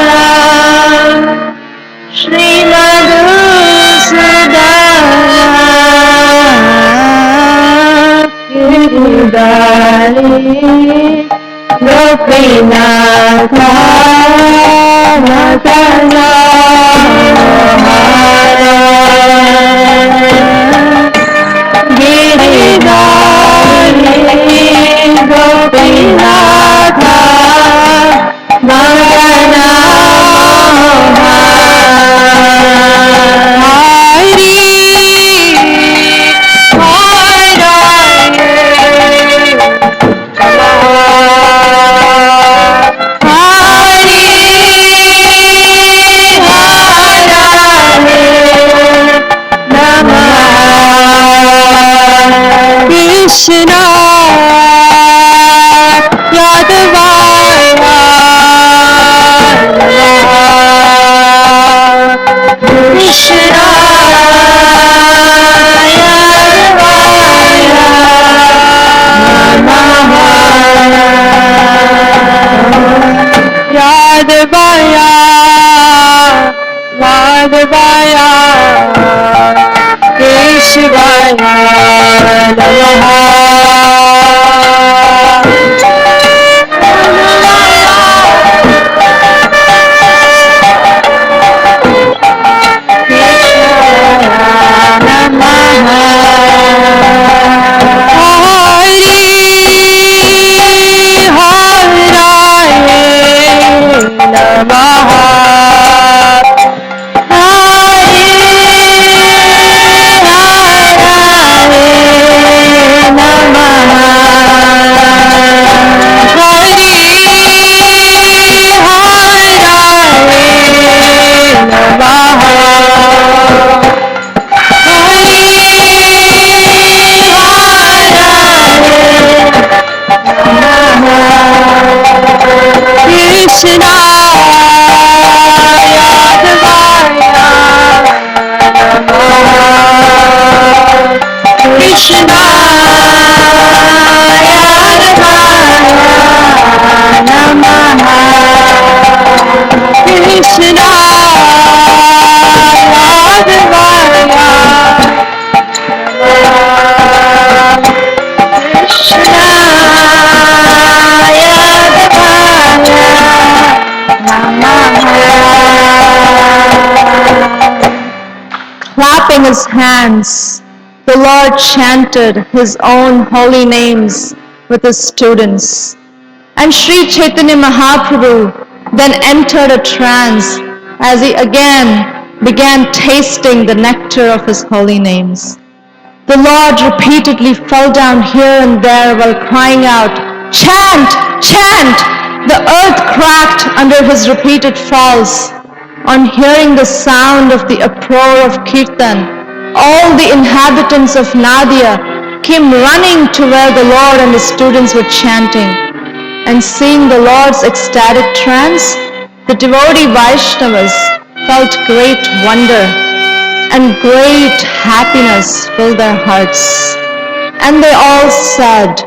Ram Shri Madhusudana Giridhari Gopinatha Madana Giridhari Gopinatha Madana Hari Krishna Yadavaya Krishna Yadavaya Yadavaya Madhavaya Keshvaya Namaha Clapping his hands, the Lord chanted his own holy names with his students. And Sri Chaitanya Mahaprabhu then entered a trance as he again began tasting the nectar of his holy names. The Lord repeatedly fell down here and there while crying out, Chant, chant! The earth cracked under his repeated falls. On hearing the sound of the uproar of Kirtan, all the inhabitants of Nadia came running to where the Lord and his students were chanting. And seeing the Lord's ecstatic trance, the devotee Vaishnavas felt great wonder and great happiness filled their hearts. And they all said,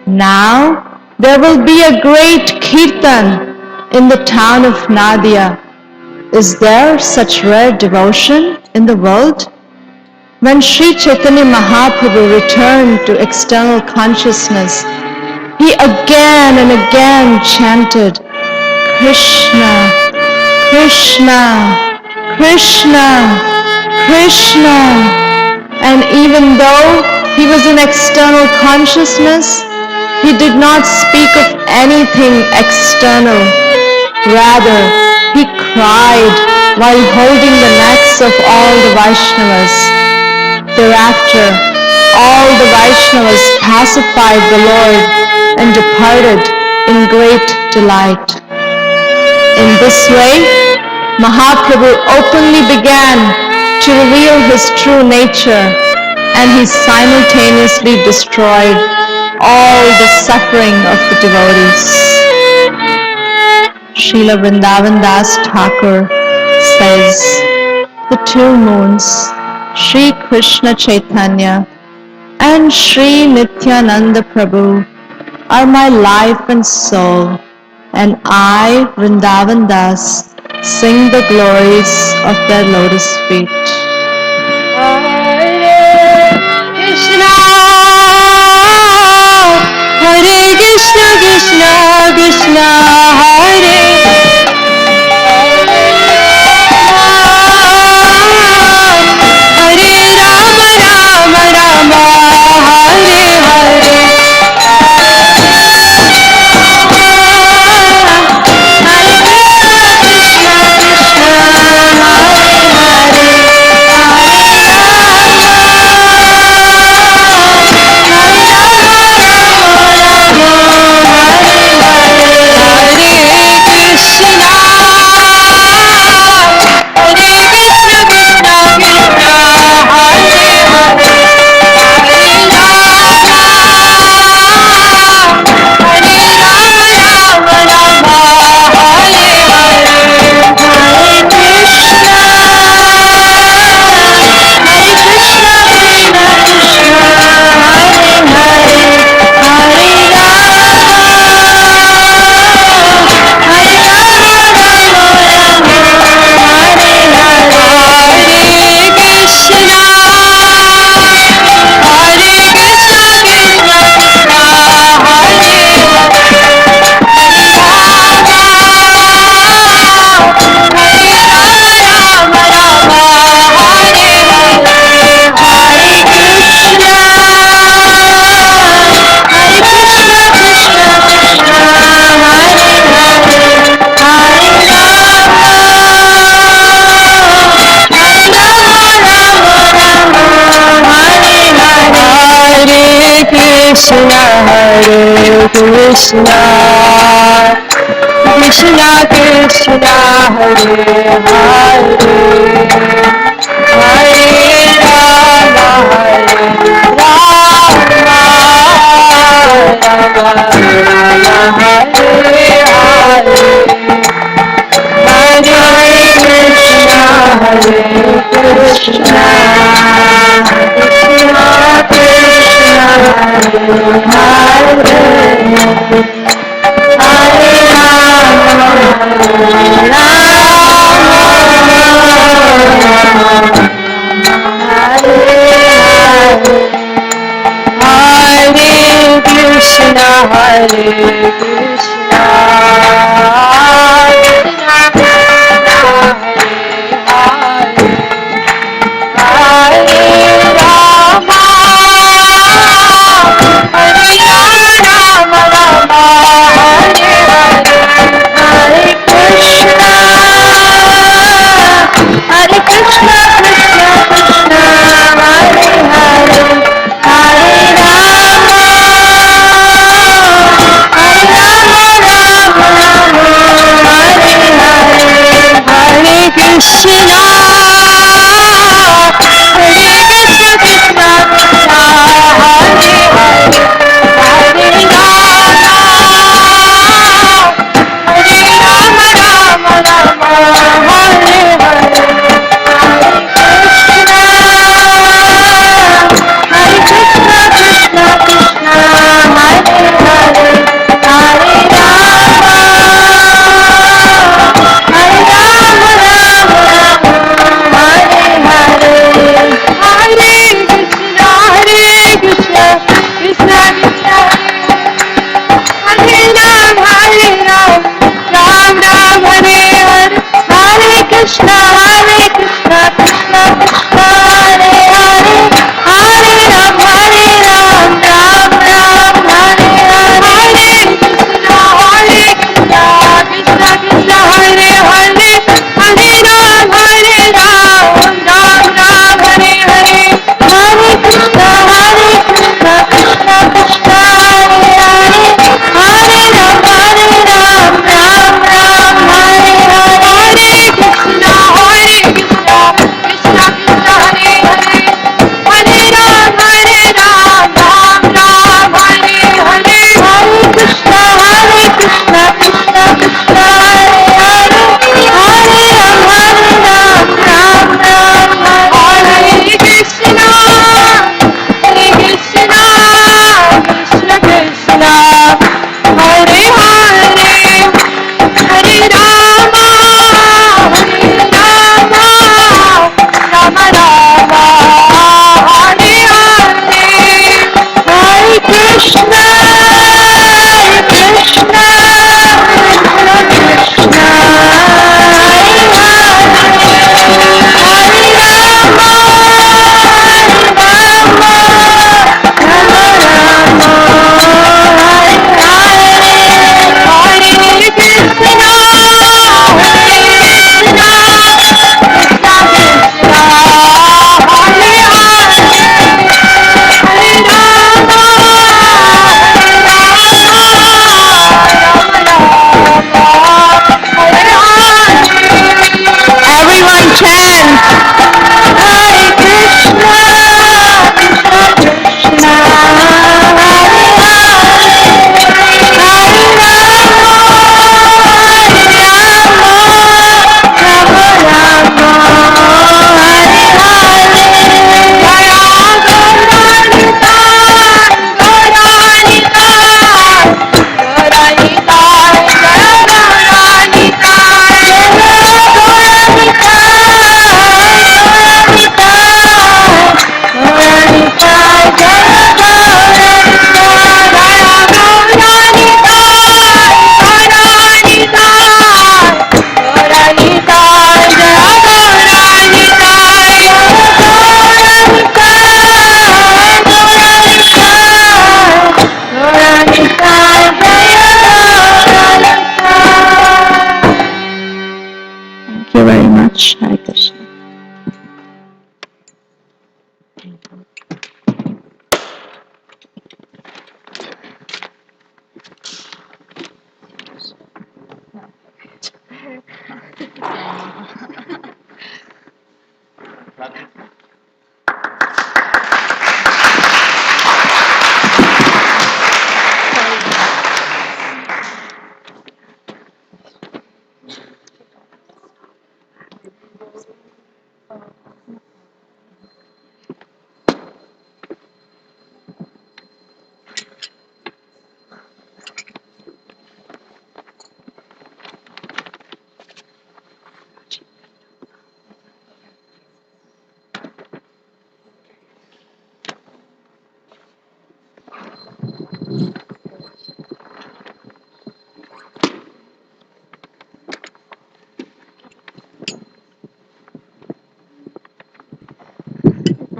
"Now there will be a great kirtan in the town of Nadia. Is there such rare devotion in the world?" When Sri Chaitanya Mahaprabhu returned to external consciousness, he again and again chanted, "Krishna, Krishna, Krishna, Krishna." And even though he was in external consciousness, he did not speak of anything external. Rather, he cried while holding the necks of all the Vaishnavas. Thereafter, all the Vaishnavas pacified the Lord and departed in great delight. In this way, Mahaprabhu openly began to reveal his true nature, and he simultaneously destroyed all the suffering of the devotees. Srila Vrindavan Das Thakur says, "The two moons, Sri Krishna Chaitanya and Sri Nityananda Prabhu, are my life and soul, and I, Vrindavan Das, sing the glories of their lotus feet." Hare Krishna, Krishna Krishna, Hare Krishna, Krishna Krishna, Hare Hare, Hare Rama, Rama Rama, Hare Hare, Hare Krishna, Hare Krishna, Krishna Krishna, Hare Hare, Hare Rama, Hare Krishna, Hare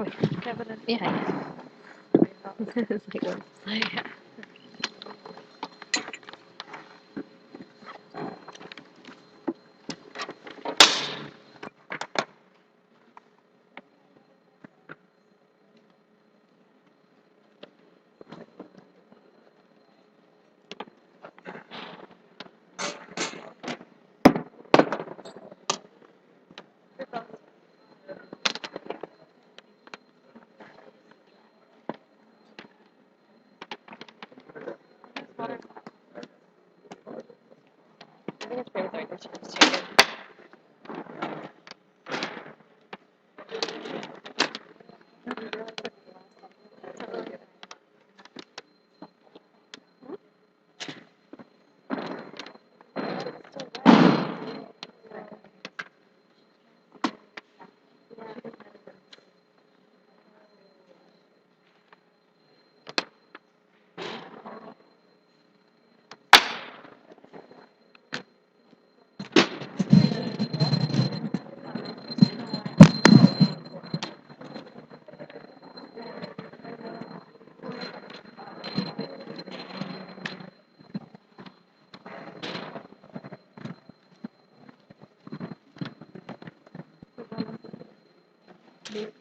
Yeah. It's like, yeah. I think it's pretty dark. I should just check it.